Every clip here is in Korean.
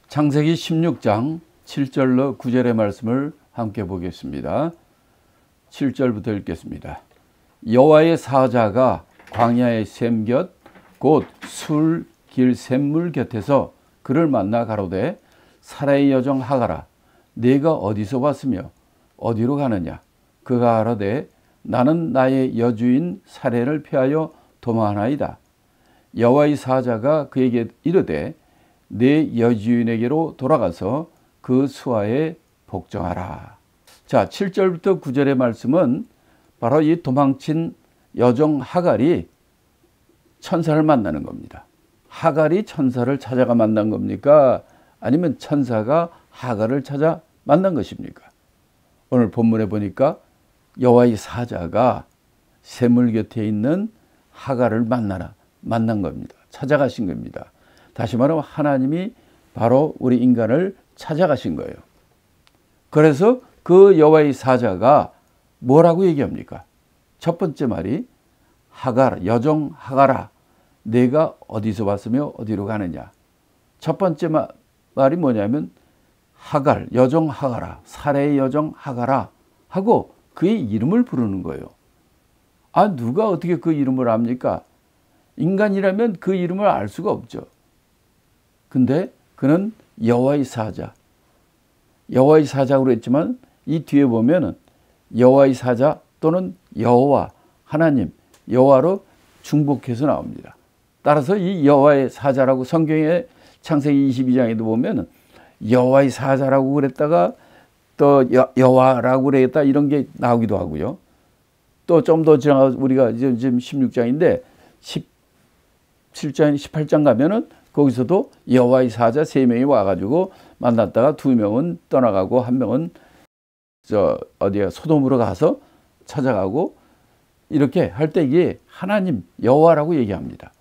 창세기 16장 7절로 9절의 말씀을 함께 보겠습니다. 7절부터 읽겠습니다. 여호와의 사자가 광야의 샘 곁 곧 술 길 샘물 곁에서 그를 만나 가로되 사라의 여종 하가라 네가 어디서 왔으며 어디로 가느냐. 그가 가로되 나는 나의 여주인 사레를 피하여 도망하나이다. 여호와의 사자가 그에게 이르되 내 여주인에게로 돌아가서 그 수하에 복종하라. 자, 7절부터 9절의 말씀은 바로 이 도망친 여종 하갈이 천사를 만나는 겁니다. 하갈이 천사를 찾아가 만난 겁니까? 아니면 천사가 하갈을 찾아 만난 것입니까? 오늘 본문에 보니까 여호와의 사자가 샘물 곁에 있는 하갈을 만난 겁니다. 찾아가신 겁니다. 다시 말하면 하나님이 바로 우리 인간을 찾아가신 거예요. 그래서 그 여호와의 사자가 뭐라고 얘기합니까? 첫 번째 말이 하갈, 여종 하갈아 내가 어디서 왔으며 어디로 가느냐. 첫 번째 말이 뭐냐면 하갈, 여종 하갈아, 사레의 여종 하갈아 하고 그의 이름을 부르는 거예요. 아, 누가 어떻게 그 이름을 압니까? 인간이라면 그 이름을 알 수가 없죠. 근데 그는 여호와의 사자, 여호와의 사자로 했지만 이 뒤에 보면은 여호와의 사자 또는 여호와, 하나님, 여호와로 중복해서 나옵니다. 따라서 이 여호와의 사자라고 성경의 창세기 22장에도 보면은 여호와의 사자라고 그랬다가 또 여호와라고 그랬다 이런 게 나오기도 하고요. 또 좀 더 지나가 우리가 지금 16장인데 17장, 18장 가면은 거기서도 여호와의 사자 3명이 와가지고 만났다가 2명은 떠나가고 1명은 어디야 소돔으로 가서 찾아가고 이렇게 할 때 이게 하나님 여호와라고 얘기합니다.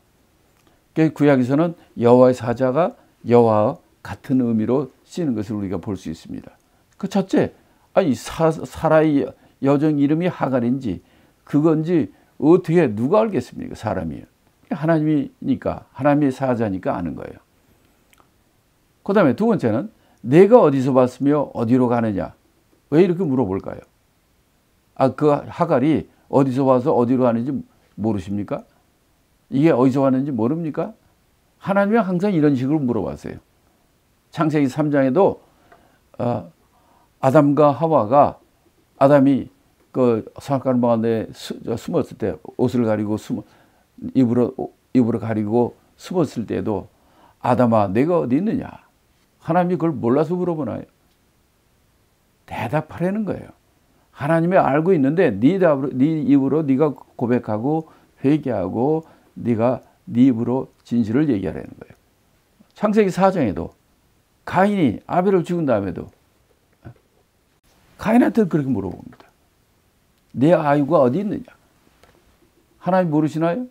구약에서는 여호와의 사자가 여호와와 같은 의미로 쓰이는 것을 우리가 볼 수 있습니다. 그 첫째, 아니 사라의 여종 이름이 하갈인지 그건지 어떻게 누가 알겠습니까? 사람이요. 하나님이니까, 하나님의 사자니까 아는 거예요. 그 다음에 두 번째는 내가 어디서 왔으며 어디로 가느냐. 왜 이렇게 물어볼까요? 아, 그 하갈이 어디서 와서 어디로 가는지 모르십니까? 이게 어디서 왔는지 모릅니까? 하나님은 항상 이런 식으로 물어봤어요. 창세기 3장에도 아담과 하와가 아담이 그 선악과를 먹었는데 숨었을 때 옷을 가리고 입으로 가리고 숨었을 때도 아담아 내가 어디 있느냐. 하나님이 그걸 몰라서 물어보나요? 대답하라는 거예요. 하나님이 알고 있는데 네 입으로 네가 고백하고 회개하고 네가 네 입으로 진실을 얘기하라는 거예요. 창세기 4장에도 가인이 아벨을 죽은 다음에도 가인한테 그렇게 물어봅니다. 내 아이가 어디 있느냐? 하나님 모르시나요?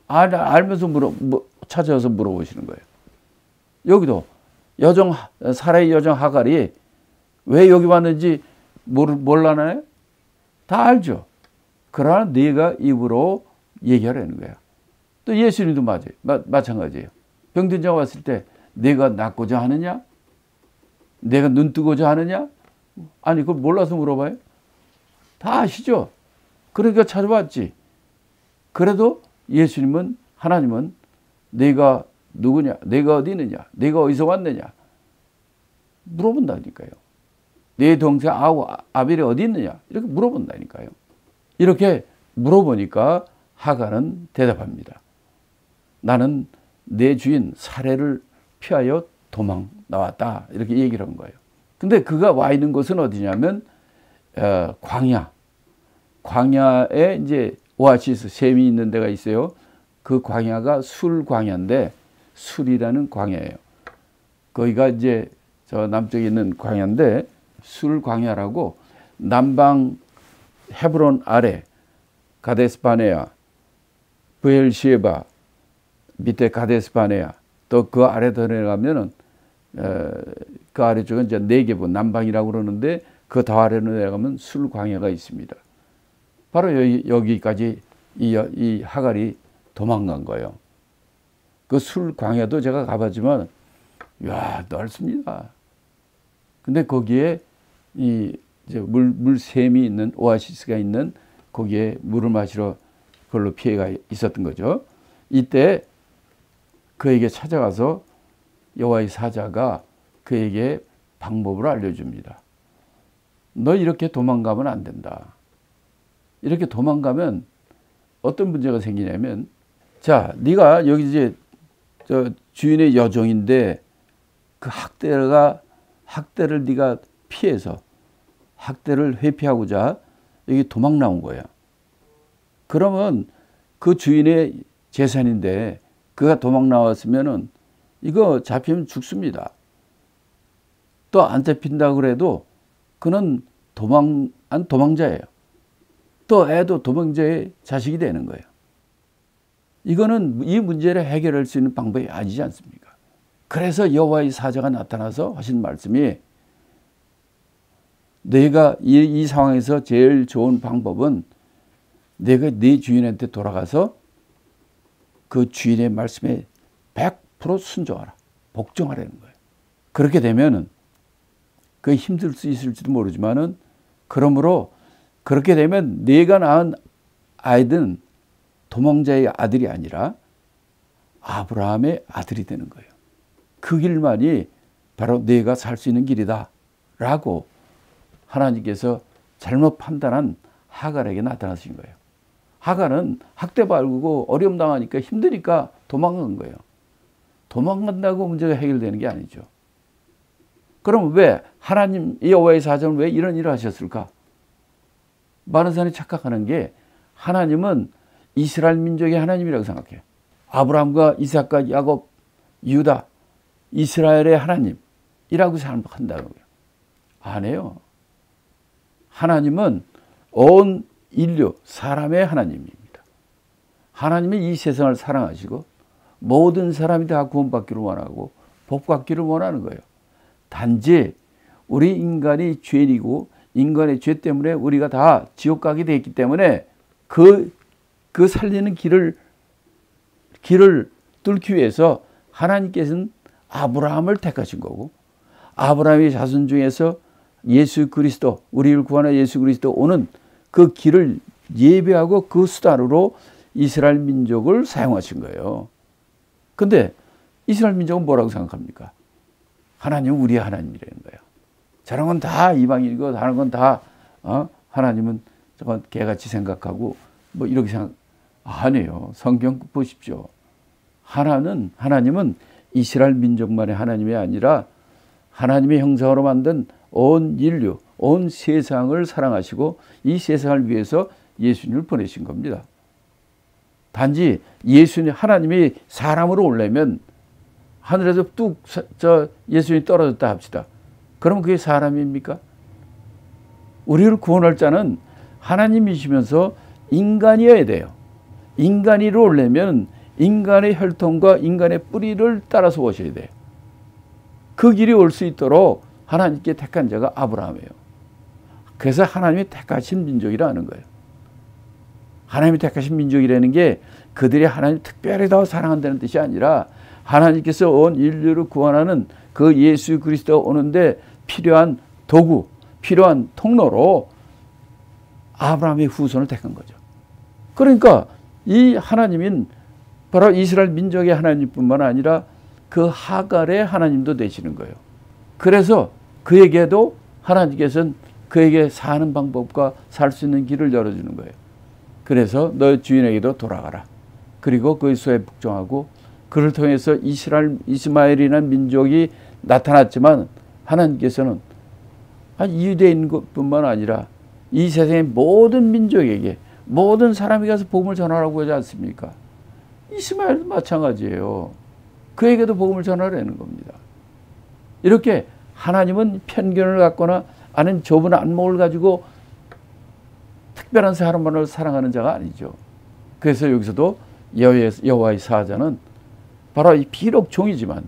알면서 찾아와서 물어보시는 거예요. 여기도 사라의 여종 하갈이 왜 여기 왔는지 몰라나요? 다 알죠. 그러나 네가 입으로 얘기하라는 거야. 또 예수님도 마찬가지예요. 병든 자가 왔을 때 내가 낫고자 하느냐? 내가 눈 뜨고자 하느냐? 아니 그걸 몰라서 물어봐요? 다 아시죠? 그러니까 찾아왔지. 그래도 예수님은 하나님은 내가 누구냐? 내가 어디 있느냐? 내가 어디서 왔느냐? 물어본다니까요. 내 동생 아벨이 어디 있느냐? 이렇게 물어본다니까요. 이렇게 물어보니까 하갈은 대답합니다. 나는 내 주인 사레를 피하여 도망 나왔다. 이렇게 얘기를 한 거예요. 근데 그가 와 있는 곳은 어디냐면 광야. 광야에 이제 오아시스 샘이 있는 데가 있어요. 그 광야가 술 광야인데 술이라는 광야예요. 거기가 이제 저 남쪽에 있는 광야인데 술 광야라고 남방 헤브론 아래 가데스 바네아, 브엘시에바 밑에 가데스 바네아 또 그 아래 더 내려가면은 그 아래쪽은 이제 네게브 남방이라고 그러는데 그 더 아래로 내려가면 술 광야가 있습니다. 바로 여기까지 이 하갈이 도망간 거예요. 그 술 광야도 제가 가봤지만 야, 넓습니다. 근데 거기에 이 물샘이 있는 오아시스가 있는 거기에 물을 마시러 그걸로 피해가 있었던 거죠. 이때 그에게 찾아가서 여호와의 사자가 그에게 방법을 알려줍니다. 너 이렇게 도망가면 안 된다. 이렇게 도망가면 어떤 문제가 생기냐면, 자, 네가 여기 이제 저 주인의 여종인데 그 학대를 네가 피해서 학대를 회피하고자 여기 도망 나온 거야. 그러면 그 주인의 재산인데 그가 도망 나왔으면은 이거 잡히면 죽습니다. 또 안 잡힌다 그래도 그는 도망자예요. 또 애도 도망자의 자식이 되는 거예요. 이거는 이 문제를 해결할 수 있는 방법이 아니지 않습니까? 그래서 여호와의 사자가 나타나서 하신 말씀이, 내가 이 상황에서 제일 좋은 방법은 내가 네 주인한테 돌아가서 그 주인의 말씀에 100% 순종하라. 복종하라는 거예요. 그렇게 되면은 그 힘들 수 있을지도 모르지만은, 그러므로 그렇게 되면 네가 낳은 아이들은 도망자의 아들이 아니라 아브라함의 아들이 되는 거예요. 그 길만이 바로 네가 살 수 있는 길이다 라고 하나님께서 잘못 판단한 하갈에게 나타나신 거예요. 하갈은 학대받고 어려움 당하니까 힘드니까 도망간 거예요. 도망간다고 문제가 해결되는 게 아니죠. 그럼 왜 하나님 여호와의 사자는 왜 이런 일을 하셨을까? 많은 사람이 착각하는 게, 하나님은 이스라엘 민족의 하나님이라고 생각해요. 아브라함과 이삭과 야곱, 유다, 이스라엘의 하나님이라고 생각한다고요. 아니에요. 하나님은 온 인류, 사람의 하나님입니다. 하나님이 이 세상을 사랑하시고 모든 사람이 다 구원받기를 원하고 복받기를 원하는 거예요. 단지 우리 인간이 죄인이고 인간의 죄 때문에 우리가 다 지옥 가게 되어 있기 때문에 그 살리는 길을 뚫기 위해서 하나님께서는 아브라함을 택하신 거고, 아브라함의 자손 중에서 예수 그리스도, 우리를 구하는 예수 그리스도 오는 그 길을 예배하고 그 수단으로 이스라엘 민족을 사용하신 거예요. 근데 이스라엘 민족은 뭐라고 생각합니까? 하나님은 우리의 하나님이라는 거예요. 저런 건 다 이방인이고 다른 건 다 하나님은 저건 개같이 생각하고 뭐 이렇게 생각. 아니에요. 성경 보십시오. 하나님은 이스라엘 민족만의 하나님이 아니라 하나님의 형상으로 만든 온 인류, 온 세상을 사랑하시고 이 세상을 위해서 예수님을 보내신 겁니다. 단지 하나님이 사람으로 오려면 하늘에서 예수님이 떨어졌다 합시다. 그럼 그게 사람입니까? 우리를 구원할 자는 하나님이시면서 인간이어야 돼요. 인간이로 오려면 인간의 혈통과 인간의 뿌리를 따라서 오셔야 돼요. 그 길이 올 수 있도록 하나님께 택한 자가 아브라함이에요. 그래서 하나님이 택하신 민족이라는 거예요. 하나님이 택하신 민족이라는 게 그들이 하나님 특별히 더 사랑한다는 뜻이 아니라 하나님께서 온 인류를 구원하는 그 예수 그리스도가 오는데 필요한 도구, 필요한 통로로 아브라함의 후손을 택한 거죠. 그러니까 이 하나님은 바로 이스라엘 민족의 하나님뿐만 아니라 그 하갈의 하나님도 되시는 거예요. 그래서 그에게도 하나님께서는 그에게 사는 방법과 살 수 있는 길을 열어주는 거예요. 그래서 너 주인에게도 돌아가라. 그리고 그 수에 복종하고 그를 통해서 이스마엘이라는 민족이 나타났지만 하나님께서는 유대인뿐만 아니라 이 세상의 모든 민족에게 모든 사람이 가서 복음을 전하라고 하지 않습니까? 이스마엘도 마찬가지예요. 그에게도 복음을 전하라는 겁니다. 이렇게 하나님은 편견을 갖거나 아는 좁은 안목을 가지고 특별한 사람만을 사랑하는 자가 아니죠. 그래서 여기서도 여호와의 사자는 바로 비록 종이지만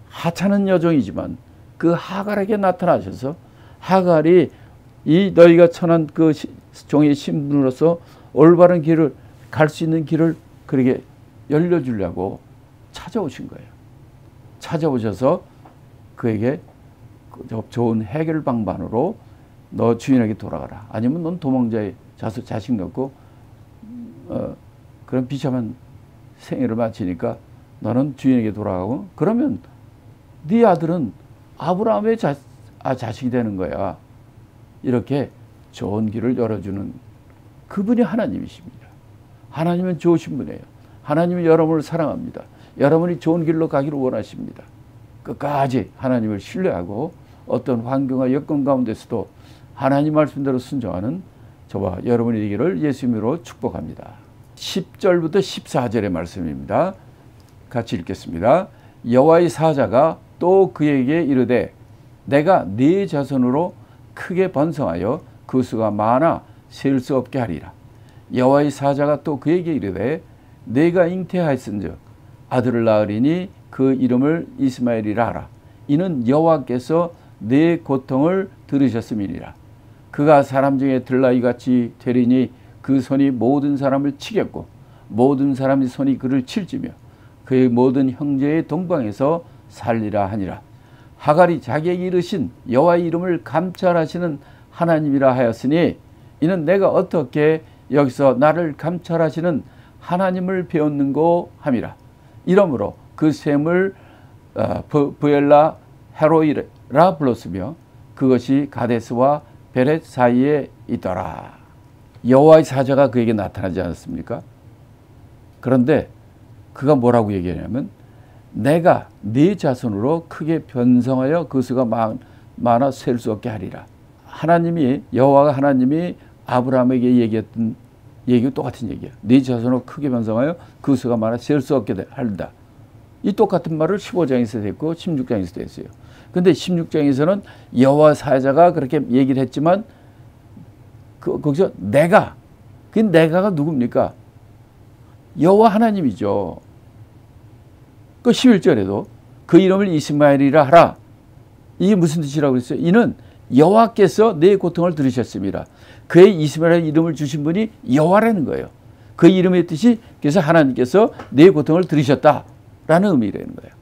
하찮은 여종이지만 그 하갈에게 나타나셔서 하갈이 이 너희가 천한 그 종의 신분으로서 올바른 길을 갈 수 있는 길을 그에게 열려주려고 찾아오신 거예요. 찾아오셔서 그에게 좋은 해결 방법으로 너 주인에게 돌아가라. 아니면 넌 도망자의 자식 넣고 그런 비참한 생애를 마치니까 너는 주인에게 돌아가고 그러면 네 아들은 아브라함의 자식이 되는 거야. 이렇게 좋은 길을 열어주는 그분이 하나님이십니다. 하나님은 좋으신 분이에요. 하나님은 여러분을 사랑합니다. 여러분이 좋은 길로 가기를 원하십니다. 끝까지 하나님을 신뢰하고 어떤 환경과 여건 가운데서도 하나님 말씀대로 순종하는 저와 여러분이 되기를 예수님으로 축복합니다. 10절부터 14절의 말씀입니다. 같이 읽겠습니다. 여호와의 사자가 또 그에게 이르되 내가 네 자손으로 크게 번성하여 그 수가 많아 셀 수 없게 하리라. 여호와의 사자가 또 그에게 이르되 내가 잉태하였은즉 아들을 낳으리니 그 이름을 이스마엘이라 하라. 이는 여호와께서 내 고통을 들으셨음이니라. 그가 사람 중에 들나귀같이 되리니 그 손이 모든 사람을 치겠고 모든 사람의 손이 그를 칠지며 그의 모든 형제의 동방에서 살리라 하니라. 하갈이 자기에게 이르신 여호와의 이름을 감찰하시는 하나님이라 하였으니 이는 내가 어떻게 여기서 나를 감찰하시는 하나님을 배웠는고 함이라. 이러므로 그 셈을 부엘라 헤로이라 불렀으며 그것이 가데스와 베렛 사이에 있더라. 여호와의 사자가 그에게 나타나지 않았습니까? 그런데 그가 뭐라고 얘기하냐면 내가 네 자손으로 크게 변성하여 그 수가 많아 셀 수 없게 하리라. 하나님이 여호와가 하나님이 아브라함에게 얘기했던 얘기가 똑같은 얘기야. 네 자손으로 크게 변성하여 그 수가 많아 셀 수 없게 한다. 이 똑같은 말을 15장에서 했고 16장에서도 했어요. 근데 16장에서는 여호와 사자가 그렇게 얘기를 했지만 거기서 내가 그 내가가 누굽니까? 여호와 하나님이죠. 그 11절에도 그 이름을 이스마엘이라 하라. 이게 무슨 뜻이라고 그랬어요? 이는 여호와께서 내 고통을 들으셨습니다. 그의 이스마엘 이름을 주신 분이 여호와라는 거예요. 그 이름의 뜻이 그래서 하나님께서 내 고통을 들으셨다라는 의미라는 거예요.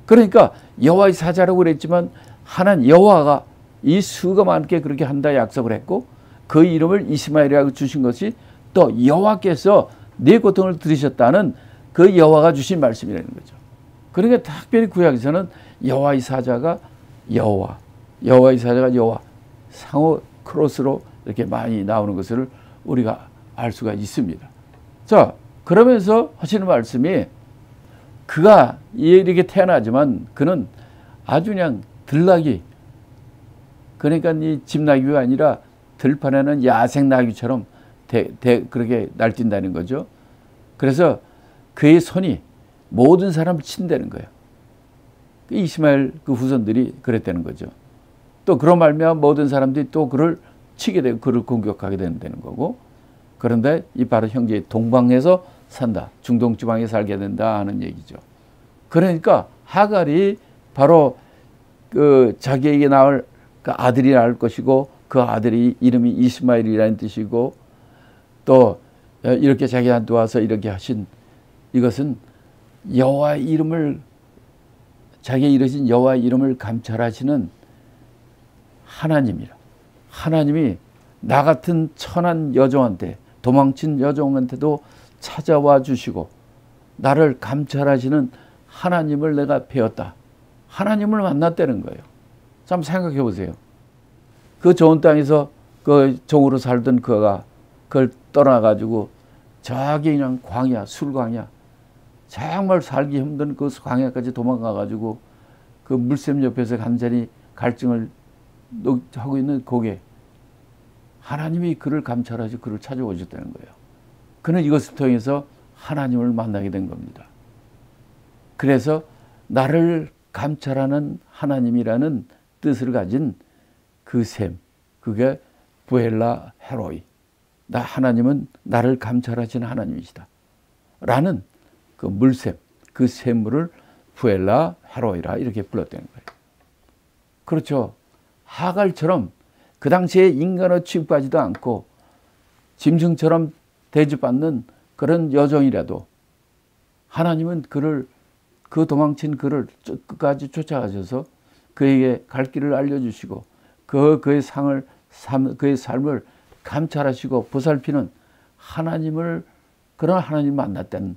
그러니까 여호와의 사자라고 그랬지만 하나님 여호와가 이 수가 많게 그렇게 한다 약속을 했고 그 이름을 이스마엘이라고 주신 것이 또 여호와께서 내 고통을 들으셨다는 그 여호와가 주신 말씀이라는 거죠. 그러니까 특별히 구약에서는 여호와의 사자가 여호와, 여호와의 사자가 여호와 상호 크로스로 이렇게 많이 나오는 것을 우리가 알 수가 있습니다. 자, 그러면서 하시는 말씀이 그가 이렇게 태어나지만 그는 아주 그냥 들나귀, 그러니까 이 집나귀가 아니라 들판에는 야생 나귀처럼 그렇게 날뛴다는 거죠. 그래서 그의 손이 모든 사람을 친다는 거예요. 이스마엘 그 후손들이 그랬다는 거죠. 또 그런 말미암아 모든 사람들이 또 그를 치게 되고 그를 공격하게 된다는 거고. 그런데 이 바로 형제의 동방에서 산다. 중동 지방에 살게 된다 하는 얘기죠. 그러니까 하갈이 바로 그 자기에게 낳을 그 아들이 낳을 것이고 그 아들이 이름이 이스마엘이라는 뜻이고 또 이렇게 자기한테 와서 이렇게 하신 이것은 여호와의 이름을 자기의 이르신 여호와의 이름을 감찰하시는 하나님이라. 하나님이 나 같은 천한 여종한테 도망친 여종한테도 찾아와 주시고 나를 감찰하시는 하나님을 내가 배웠다. 하나님을 만났다는 거예요. 참 생각해 보세요. 그 좋은 땅에서 그 종으로 살던 그가 그걸 떠나가지고 저기 그냥 광야, 술광야, 정말 살기 힘든 그 광야까지 도망가가지고 그 물샘 옆에서 간절히 갈증을 하고 있는 고개 하나님이 그를 감찰하시고 그를 찾아오셨다는 거예요. 그는 이것을 통해서 하나님을 만나게 된 겁니다. 그래서 나를 감찰하는 하나님이라는 뜻을 가진 그 셈, 그게 부엘라 헤로이. 하나님은 나를 감찰하시는 하나님이시다. 라는 그 물샘, 그 샘물을 부엘라 헤로이라 이렇게 불렀다는 거예요. 그렇죠. 하갈처럼 그 당시에 인간의 취급하지도 않고 짐승처럼 대접받는 그런 여종이라도 하나님은 그를 그 도망친 그를 끝까지 쫓아가셔서 그에게 갈 길을 알려주시고 그의 그의 삶을 감찰하시고 보살피는 하나님을, 그런 하나님을 만났다는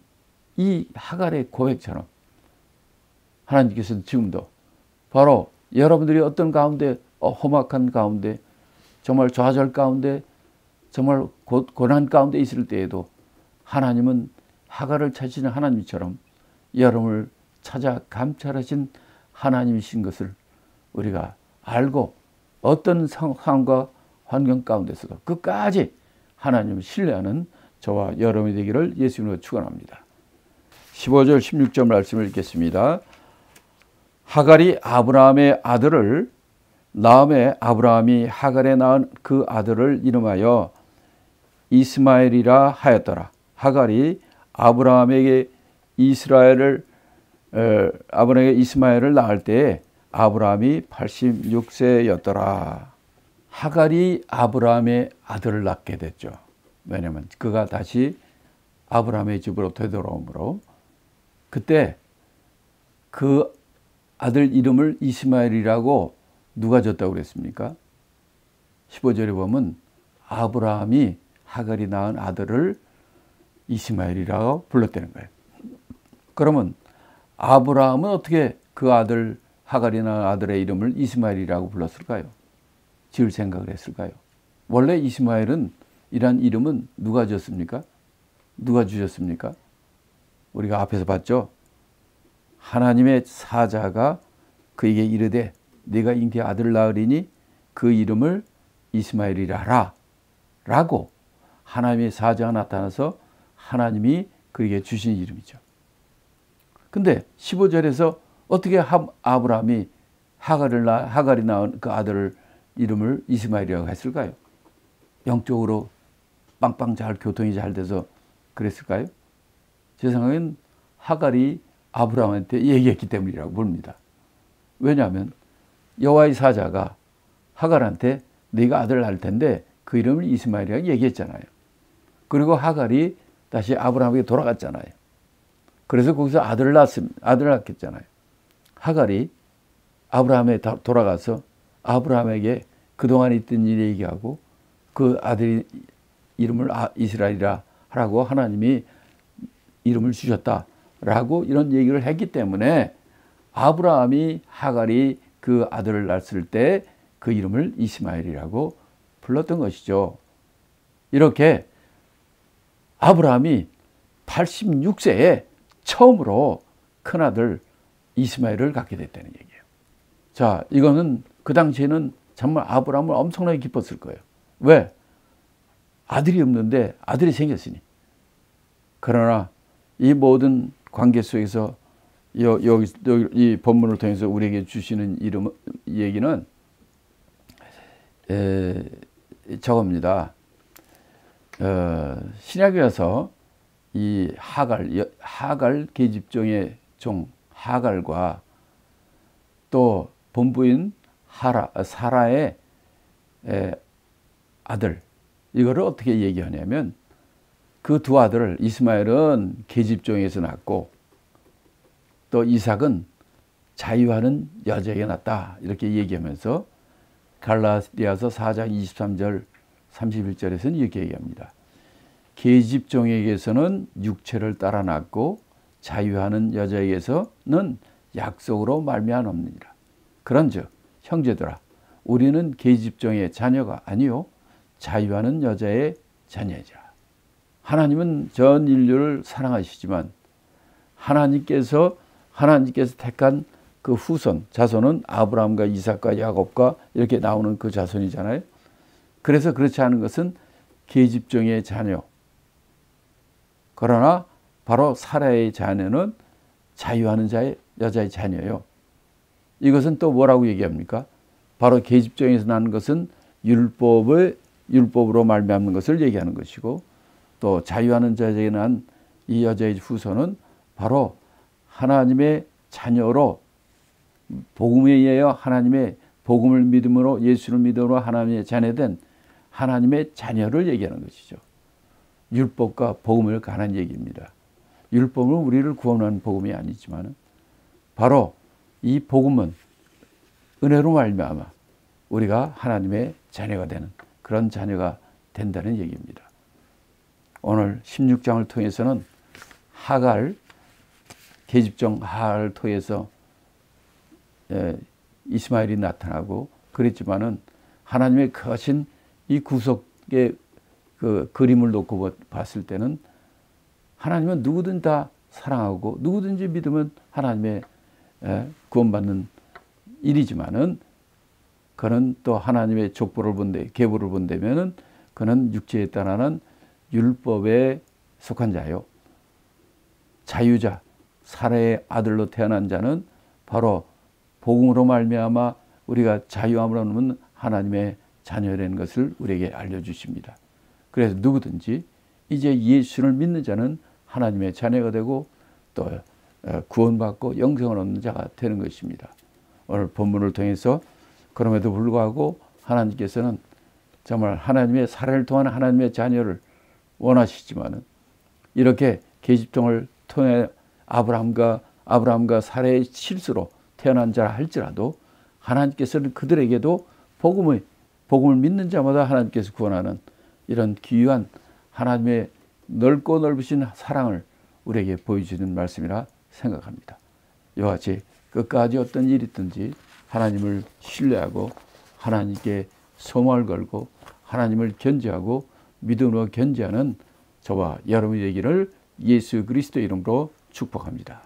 이 하갈의 고백처럼 하나님께서는 지금도 바로 여러분들이 어떤 가운데, 험악한 가운데, 정말 좌절 가운데, 정말 고난 가운데 있을 때에도 하나님은 하갈을 찾으시는 하나님처럼 여러분을 찾아 감찰하신 하나님이신 것을 우리가 알고 어떤 상황과 환경 가운데서도 끝까지 하나님을 신뢰하는 저와 여러분이 되기를 예수님으로 축원합니다. 15절 16절 말씀을 읽겠습니다. 하갈이 아브라함의 아들을 낳음에 아브라함이 하갈에 낳은 그 아들을 이름하여 이스마엘이라 하였더라. 하갈이 아브라함에게 이스마엘을 낳을 때에 아브라함이 86세였더라. 하갈이 아브라함의 아들을 낳게 됐죠. 왜냐하면 그가 다시 아브라함의 집으로 되돌아오므로 그때 그 아들 이름을 이스마엘이라고 누가 줬다고 그랬습니까? 15절에 보면 아브라함이 하갈이 낳은 아들을 이스마엘이라고 불렀다는 거예요. 그러면 아브라함은 어떻게 그 아들, 하갈이 낳은 아들의 이름을 이스마엘이라고 불렀을까요? 지을 생각을 했을까요? 원래 이스마엘은 이란 이름은 누가 줬습니까? 누가 주셨습니까? 우리가 앞에서 봤죠. 하나님의 사자가 그에게 이르되 네가 잉태 아들을 낳으리니 그 이름을 이스마엘이라 하라 라고 하나님의 사자가 나타나서 하나님이 그에게 주신 이름이죠. 근데 15절에서 어떻게 아브라함이 하갈이 낳은 그 아들을 이름을 이스마엘이라고 했을까요? 영적으로 빵빵 잘 교통이 잘 돼서 그랬을까요? 제 생각엔 하갈이 아브라함한테 얘기했기 때문이라고 봅니다. 왜냐하면 여호와의 사자가 하갈한테 네가 아들을 낳을 텐데 그 이름을 이스마엘이라고 얘기했잖아요. 그리고 하갈이 다시 아브라함에게 돌아갔잖아요. 그래서 거기서 아들을 낳겠잖아요. 하갈이 아브라함에 돌아가서 아브라함에게 그동안 있던 일 얘기하고 그 아들이 이름을 이스라엘이라 하라고 하나님이 이름을 주셨다라고 이런 얘기를 했기 때문에 아브라함이 하갈이 그 아들을 낳았을 때 그 이름을 이스마엘이라고 불렀던 것이죠. 이렇게 아브라함이 86세에 처음으로 큰아들 이스마엘을 갖게 됐다는 얘기예요. 자, 이거는 그 당시에는 정말 아브라함은 엄청나게 기뻤을 거예요. 왜? 아들이 없는데 아들이 생겼으니. 그러나 이 모든 관계 속에서 이 본문을 통해서 우리에게 주시는 얘기는 저겁니다. 신약에 와서 이 하갈 계집종의 종 하갈과 또 본부인 사라의 아들, 이거를 어떻게 얘기하냐면 그 두 아들을 이스마엘은 계집종에서 낳고 또 이삭은 자유하는 여자에게 낳았다 이렇게 얘기하면서 갈라디아서 4장 23절 31절에서는 이렇게 얘기합니다. 계집종에게서는 육체를 따라 낳고 자유하는 여자에게서는 약속으로 말미암느니라. 그런즉 형제들아 우리는 계집종의 자녀가 아니요 자유하는 여자의 자녀이자. 하나님은 전 인류를 사랑하시지만 하나님께서 택한 그 후손 자손은 아브라함과 이삭과 야곱과 이렇게 나오는 그 자손이잖아요. 그래서 그렇지 않은 것은 계집종의 자녀. 그러나 바로 사라의 자녀는 자유하는 여자의 자녀예요. 이것은 또 뭐라고 얘기합니까? 바로 계집종에서 나는 것은 율법으로 말미암는 것을 얘기하는 것이고 또 자유하는 자에게 난 이 여자의 후손은 바로 하나님의 자녀로 복음에 의하여 하나님의 복음을 믿음으로 예수를 믿음으로 하나님의 자녀된 하나님의 자녀를 얘기하는 것이죠. 율법과 복음을 관한 얘기입니다. 율법은 우리를 구원하는 복음이 아니지만 바로 이 복음은 은혜로 말미암아 우리가 하나님의 자녀가 되는 그런 자녀가 된다는 얘기입니다. 오늘 16장을 통해서는 하갈, 계집종 하갈을 통해서 이스마엘이 나타나고 그랬지만은 하나님의 거신 이 구속의 그 그림을 놓고 봤을 때는 하나님은 누구든 다 사랑하고 누구든지 믿으면 하나님의 구원받는 일이지만은 그는 또 하나님의 족보를 계보를 본다면은 그는 육체에 따르는 율법에 속한 자요. 자유자, 사라의 아들로 태어난 자는 바로 복음으로 말미암아 우리가 자유함으로는 하나님의 자녀라는 것을 우리에게 알려주십니다. 그래서 누구든지 이제 예수를 믿는 자는 하나님의 자녀가 되고 또 구원받고 영생을 얻는 자가 되는 것입니다. 오늘 본문을 통해서 그럼에도 불구하고 하나님께서는 정말 하나님의 사랑을 통한 하나님의 자녀를 원하시지만은 이렇게 계집종을 통해 아브라함과 사라의 실수로 태어난 자라 할지라도 하나님께서는 그들에게도 복음을 믿는 자마다 하나님께서 구원하는 이런 귀한 하나님의 넓고 넓으신 사랑을 우리에게 보여주는 말씀이라 생각합니다. 이와 같이 끝까지 어떤 일이 있든지 하나님을 신뢰하고 하나님께 소망을 걸고 하나님을 견지하고 믿음으로 견지하는 저와 여러분이 되기를 예수 그리스도 이름으로 축복합니다.